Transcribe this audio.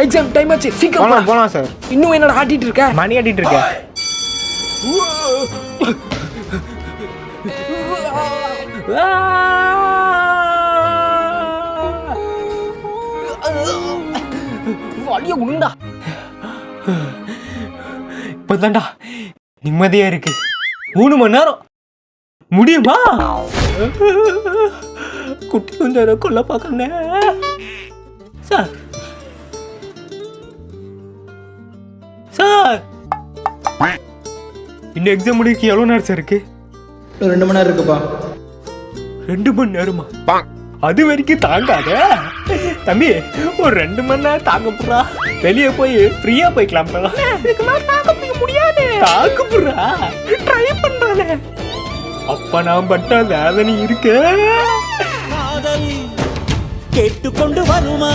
Exam time ஆச்சு, சீக்கிரம் போலாம் போலாம் சார். இன்னும் என்னடா ஆட்டிட்டு இருக்க? மணி ஆட்டிட்டு இருக்கேன். வலிய உண்டா. இப்பதான்டா நிம்மதியா இருக்கு. 3 மணி நேரம் முடியுமா? குட்டி கொஞ்சம் கொல்ல பார்க்கணே சார். சார் இந்த எக்ஸாம் முடிக்க எவ்வளோ நேரம் சார் இருக்கு? 2 மணி நேரம் இருக்குப்பா. 2 மணி நேரமா? அது வரைக்கும் தாங்காத தம்பி. ஒரு 2 மணி நேரம் தாங்க போறா. வெளியே போய் ஃப்ரீயா போய்க்கலாம்ப்பா. தாக்க முடியாது. தாக்கு போறா, ட்ரை பண்றானே. அப்ப நான் பட்ட வேதனை இருக்கு. காதல் கேட்டுக்கொண்டு வருமா?